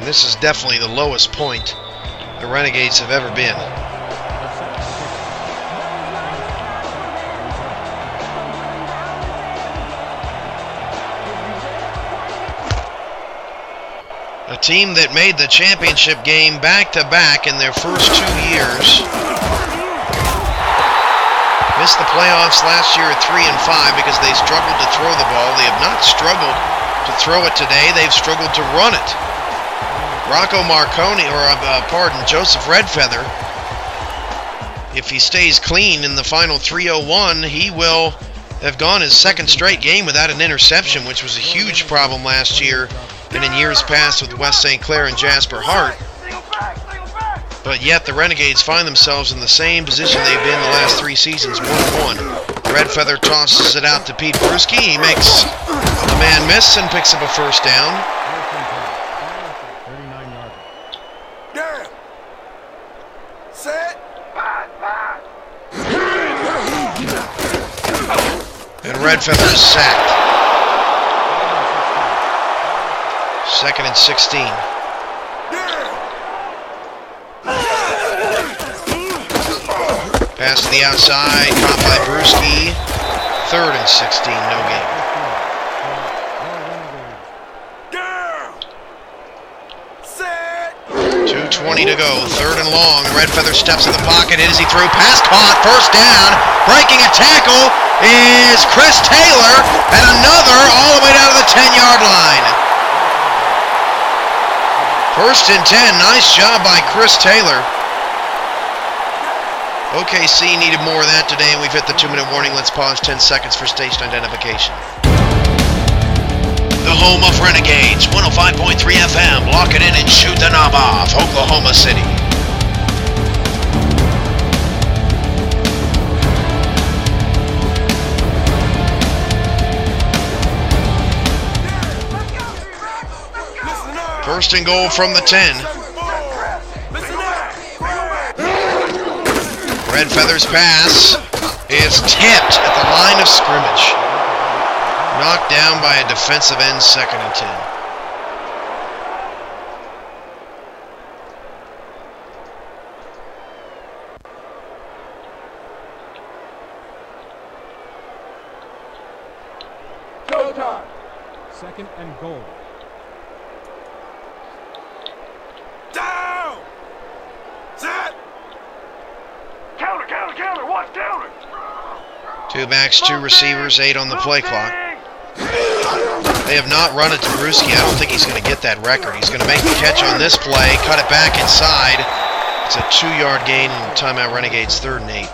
This is definitely the lowest point the Renegades have ever been. A team that made the championship game back-to-back in their first 2 years. Missed the playoffs last year at 3-5 because they struggled to throw the ball. They have not struggled to throw it today. They've struggled to run it. Joseph Redfeather, if he stays clean in the final 3:01, he will have gone his second straight game without an interception, which was a huge problem last year and in years past with West St. Clair and Jasper Hart. But yet the Renegades find themselves in the same position they've been the last 3 seasons, 1-1. Redfeather tosses it out to Pete Bruschi. He makes a man miss and picks up a first down. And Redfeather is sacked. 2nd and 16. Pass to the outside, caught by Bruschi. 3rd and 16, no gain. 2:20 to go, 3rd and long. Redfeather steps in the pocket, hit as he threw, pass caught, first down. Breaking a tackle is Chris Taylor, and another all the way down to the 10-yard line. 1st and 10, nice job by Chris Taylor. OKC needed more of that today, and we've hit the 2-minute warning. Let's pause 10 seconds for station identification. The home of Renegades, 105.3 FM. Lock it in and shoot the knob off. Oklahoma City. First and goal from the 10. Redfeather's pass is tipped at the line of scrimmage. Knocked down by a defensive end, 2nd and 10. Showtime. 2nd and goal. Down! Set! Counter, counter, counter, watch counter! 2 backs, 2 receivers, 8 on the play clock. They have not run it to Bruschi. I don't think he's going to get that record. He's going to make the catch on this play, cut it back inside. It's a 2-yard gain and timeout Renegades 3rd and 8.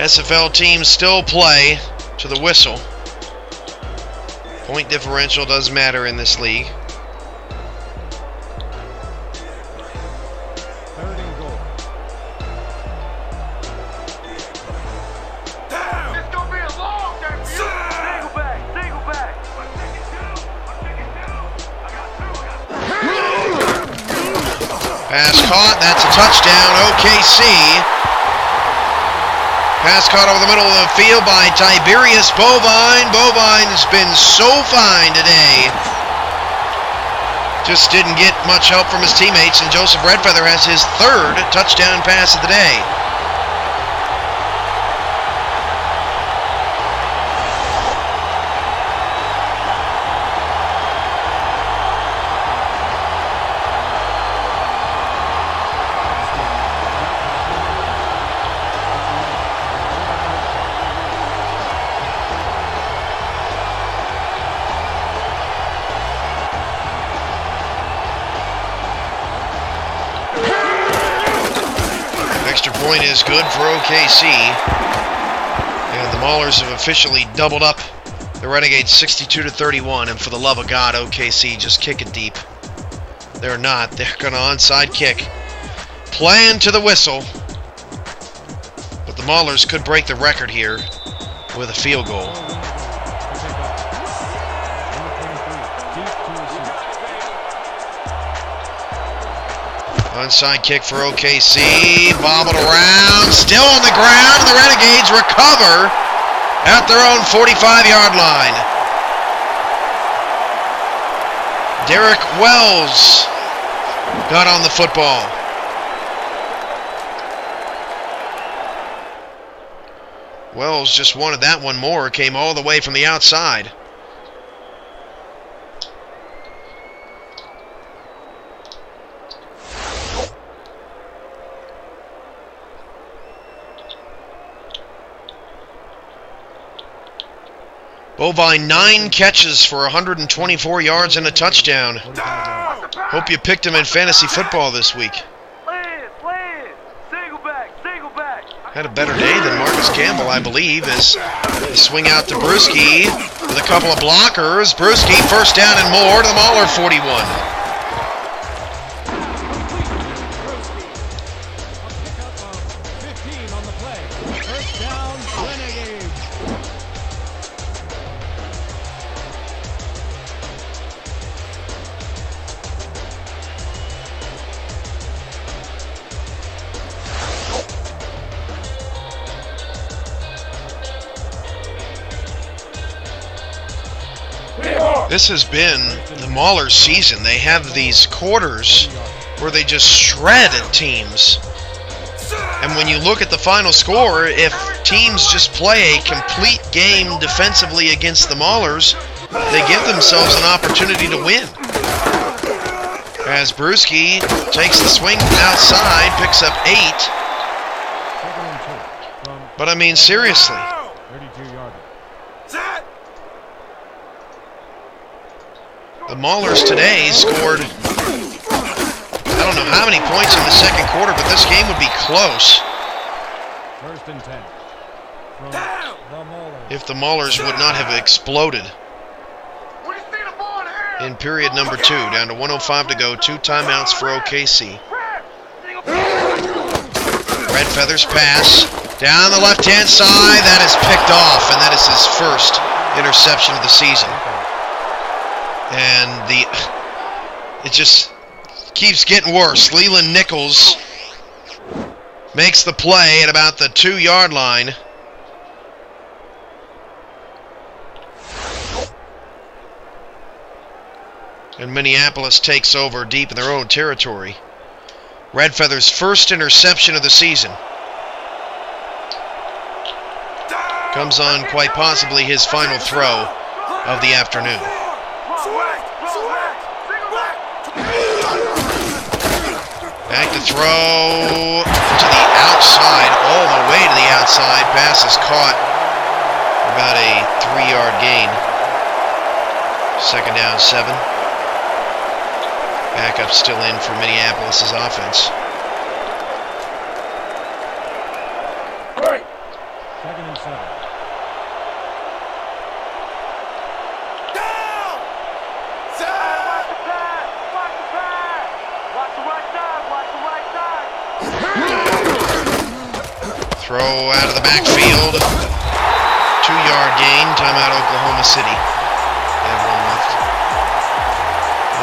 SFL teams still play to the whistle. Point differential does matter in this league. Pass caught, that's a touchdown, OKC. Pass caught over the middle of the field by Tiberius Bovine. Bovine's been so fine today. Just didn't get much help from his teammates, and Joseph Redfeather has his 3rd touchdown pass of the day. Extra point is good for OKC. And the Maulers have officially doubled up the Renegades 62-31. And for the love of God, OKC, just kick it deep. They're not. They're going to onside kick. Playing to the whistle. But the Maulers could break the record here with a field goal. Onside kick for OKC, bobbled around, still on the ground, and the Renegades recover at their own 45-yard line. Derek Wells got on the football. Wells just wanted that one more, came all the way from the outside. Bovine, 9 catches for 124 yards and a touchdown. Hope you picked him in fantasy football this week. Had a better day than Marcus Campbell, I believe, as they swing out to Brewski with a couple of blockers. Brewski, first down and more to the Mauler 41. This has been the Maulers' season. They have these quarters where they just shred at teams. And when you look at the final score, if teams just play a complete game defensively against the Maulers, they give themselves an opportunity to win. As Brewski takes the swing outside, picks up 8. But I mean, seriously. The Maulers today scored, I don't know how many points in the second quarter, but this game would be close. First and 10. If the Maulers would not have exploded. In period number 2, down to 1:05 to go, 2 timeouts for OKC. Red Feathers pass, down the left-hand side, that is picked off, and that is his first interception of the season. And it just keeps getting worse. Leland Nichols makes the play at about the 2-yard line. And Minneapolis takes over deep in their own territory. Red Feather's first interception of the season. Comes on quite possibly his final throw of the afternoon. Back to throw to the outside, all the way to the outside. Pass is caught for about a 3-yard gain. Second down, 7. Backup still in for Minneapolis' offense. Second and 7. Throw out of the backfield. 2-yard gain. Timeout, Oklahoma City. They have 1 left.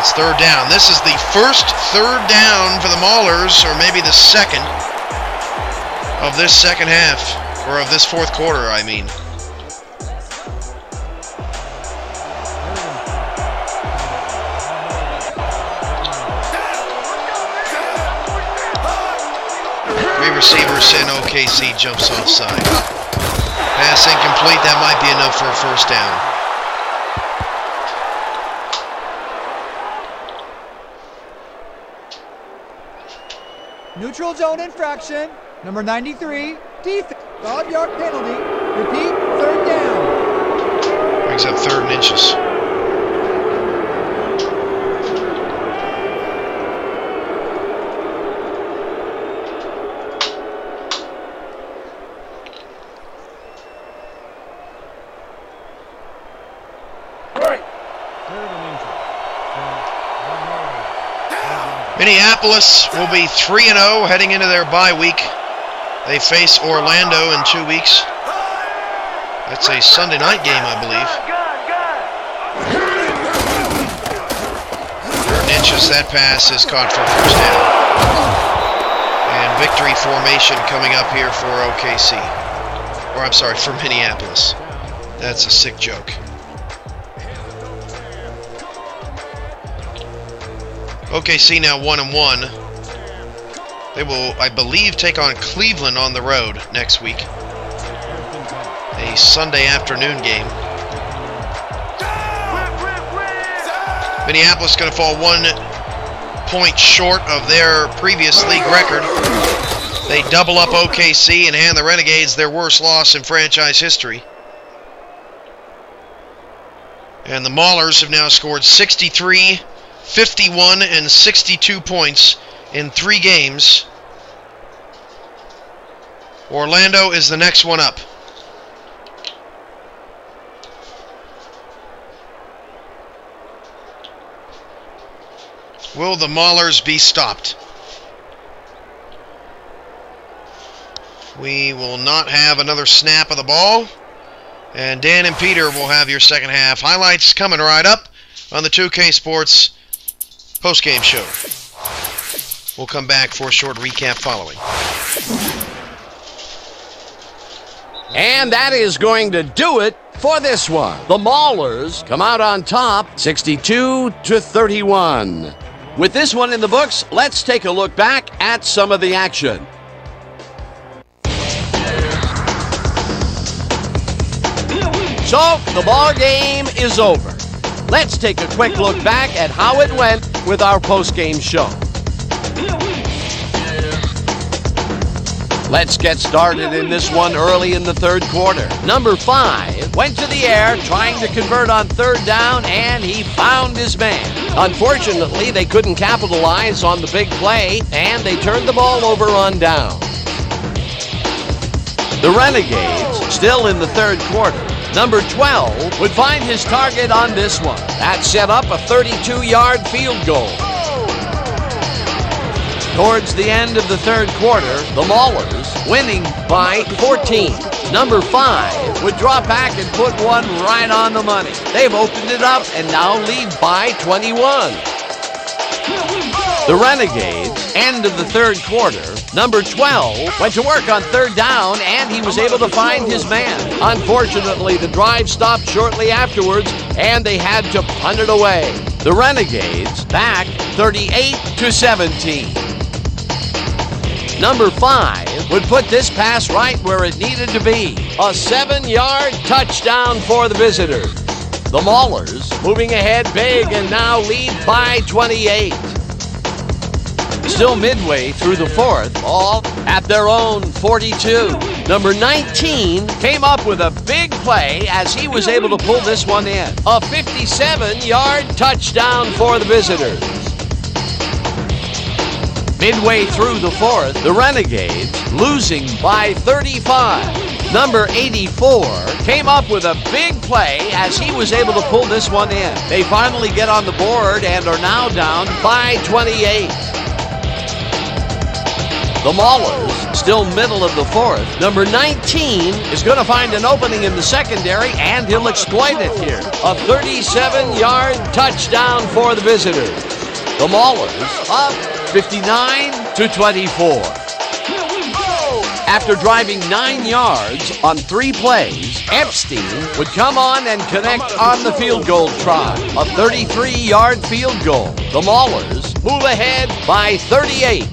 It's third down. This is the first third down for the Maulers, or maybe the second of this second half, or of this fourth quarter, I mean. Receiver in OKC jumps offside. Pass incomplete. That might be enough for a first down. Neutral zone infraction. Number 93. Defense. 5-yard penalty. Repeat. Third down. Brings up 3rd and inches. Minneapolis will be 3-0 heading into their bye week. They face Orlando in 2 weeks. That's a Sunday night game, I believe. 3rd and inches, that pass is caught for a first down. And victory formation coming up here for OKC. Or I'm sorry, for Minneapolis. That's a sick joke. OKC now 1-1. They will, I believe, take on Cleveland on the road next week. A Sunday afternoon game. Minneapolis going to fall 1 point short of their previous league record. They double up OKC and hand the Renegades their worst loss in franchise history. And the Maulers have now scored 63, 51, and 62 points in 3 games. Orlando is the next one up. Will the Maulers be stopped? We will not have another snap of the ball. And Dan and Peter will have your second half highlights coming right up on the 2K Sports postgame show. We'll come back for a short recap following. And that is going to do it for this one. The Maulers come out on top, 62-31. With this one in the books, let's take a look back at some of the action. So, the ball game is over. Let's take a quick look back at how it went with our post-game show. Let's get started in this one early in the third quarter. Number 5 went to the air trying to convert on third down, and he found his man. Unfortunately, they couldn't capitalize on the big play, and they turned the ball over on down. The Renegades, still in the third quarter. Number 12 would find his target on this one. That set up a 32-yard field goal. Towards the end of the third quarter, the Maulers winning by 14. Number 5 would drop back and put one right on the money. They've opened it up and now lead by 21. The Renegades, end of the third quarter, number 12 went to work on third down, and he was able to find his man. Unfortunately, the drive stopped shortly afterwards, and they had to punt it away. The Renegades back 38-17. Number 5 would put this pass right where it needed to be. A 7-yard touchdown for the visitors. The Maulers moving ahead big and now lead by 28. Still midway through the fourth, all at their own 42. Number 19 came up with a big play as he was able to pull this one in. A 57-yard touchdown for the visitors. Midway through the fourth, the Renegades losing by 35. Number 84 came up with a big play as he was able to pull this one in. They finally get on the board and are now down by 28. The Maulers, still middle of the fourth. Number 19 is going to find an opening in the secondary, and he'll exploit it here. A 37-yard touchdown for the visitors. The Maulers up 59-24. After driving 9 yards on 3 plays, Epstein would come on and connect on the field goal try. A 33-yard field goal. The Maulers move ahead by 38.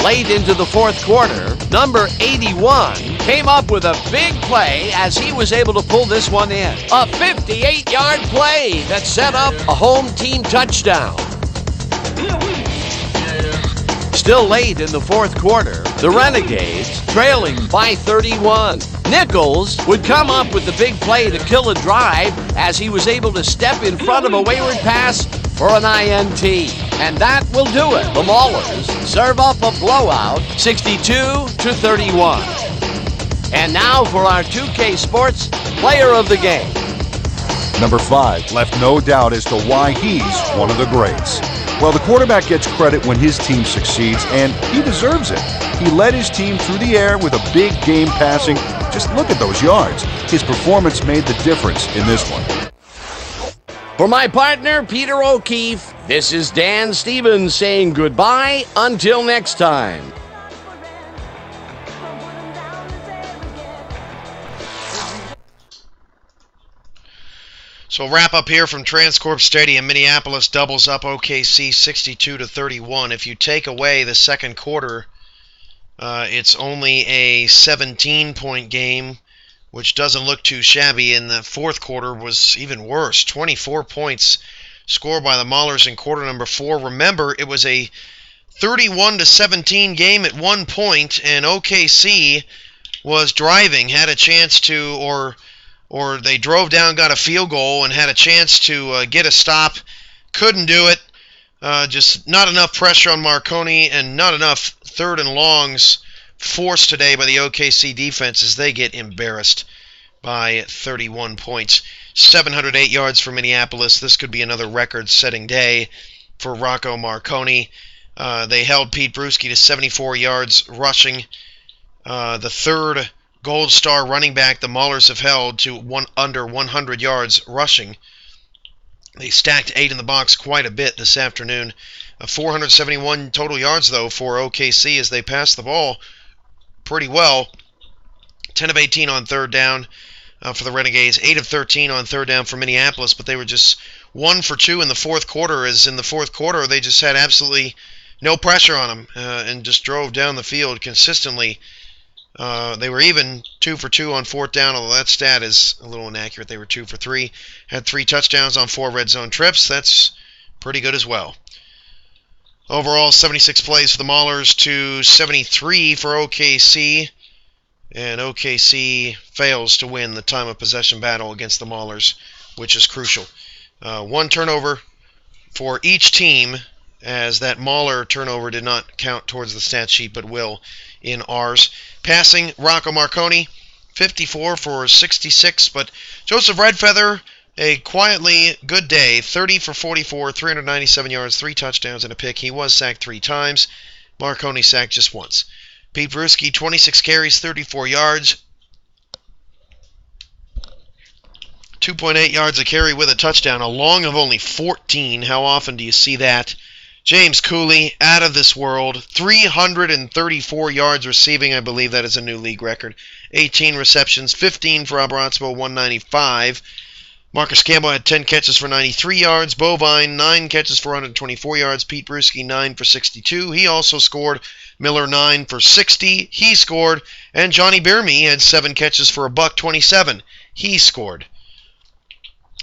Late into the fourth quarter, number 81 came up with a big play as he was able to pull this one in. A 58-yard play that set up a home team touchdown. Still late in the fourth quarter, the Renegades trailing by 31. Nichols would come up with the big play to kill a drive as he was able to step in front of a wayward pass for an INT. And that will do it. The Maulers serve up a blowout, 62-31. And now for our 2K Sports Player of the Game. Number 5 left no doubt as to why he's one of the greats. Well, the quarterback gets credit when his team succeeds, and he deserves it. He led his team through the air with a big game passing. Just look at those yards. His performance made the difference in this one. For my partner, Peter O'Keefe, this is Dan Stevens saying goodbye until next time. So we'll wrap up here from Transcorp Stadium. Minneapolis doubles up OKC 62-31. If you take away the second quarter, it's only a 17-point game, which doesn't look too shabby. And the fourth quarter was even worse. 24 points scored by the Maulers in quarter number 4. Remember, it was a 31-17 game at one point, and OKC was driving, had a chance to, or they drove down, got a field goal, and had a chance to get a stop. Couldn't do it. Just not enough pressure on Marconi and not enough third and longs forced today by the OKC defense as they get embarrassed by 31 points. 708 yards for Minneapolis. This could be another record-setting day for Rocco Marconi. They held Pete Bruschi to 74 yards rushing. The third Gold Star running back the Maulers have held to under 100 yards rushing. They stacked 8 in the box quite a bit this afternoon. 471 total yards, though, for OKC as they passed the ball pretty well. 10 of 18 on third down for the Renegades. 8 of 13 on third down for Minneapolis, but they were just 1 for 2 in the fourth quarter, as in the fourth quarter they just had absolutely no pressure on them and just drove down the field consistently. They were even 2 for 2 on fourth down, although that stat is a little inaccurate. They were 2 for 3. Had 3 touchdowns on 4 red zone trips. That's pretty good as well. Overall, 76 plays for the Maulers to 73 for OKC. And OKC fails to win the time of possession battle against the Maulers, which is crucial. 1 turnover for each team, as that Mauler turnover did not count towards the stat sheet, but will in ours. Passing, Rocco Marconi, 54 for 66, but Joseph Redfeather, a quietly good day, 30 for 44, 397 yards, 3 touchdowns and a pick. He was sacked 3 times. Marconi sacked just once. Pete Bruschi, 26 carries, 34 yards, 2.8 yards a carry with a touchdown, a long of only 14. How often do you see that? James Cooley, out of this world, 334 yards receiving. I believe that is a new league record. 18 receptions, 15 for Abratzmo, 195. Marcus Campbell had 10 catches for 93 yards. Bovine, 9 catches for 124 yards. Pete Bruschi, 9 for 62. He also scored. Miller, 9 for 60. He scored. And Johnny Bierme had 7 catches for $127. He scored.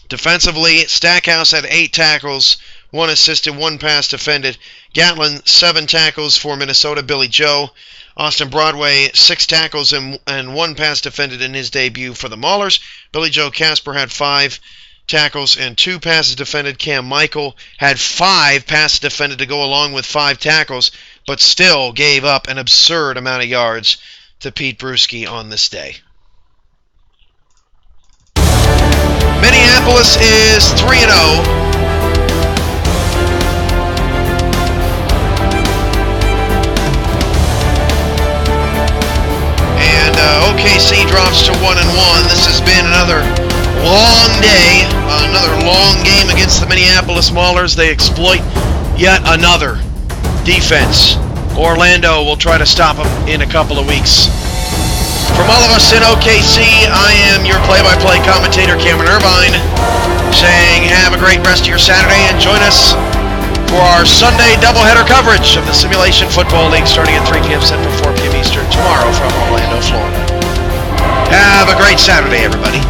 Defensively, Stackhouse had 8 tackles, 1 assisted, 1 pass defended. Gatlin, 7 tackles for Minnesota. Billy Joe. Austin Broadway, 6 tackles and 1 pass defended in his debut for the Maulers. Billy Joe Casper had 5 tackles and 2 passes defended. Cam Michael had 5 passes defended to go along with 5 tackles, but still gave up an absurd amount of yards to Pete Bruschi on this day. Minneapolis is 3-0. OKC drops to 1-1. This has been another long day, another long game against the Minneapolis Maulers. They exploit yet another defense. Orlando will try to stop them in a couple of weeks. From all of us in OKC, I am your play-by-play commentator, Cameron Irvine, saying have a great rest of your Saturday and join us for our Sunday doubleheader coverage of the Simulation Football League starting at 3 p.m. Central, 4 p.m. Eastern tomorrow from Orlando, Florida. Have a great Saturday, everybody.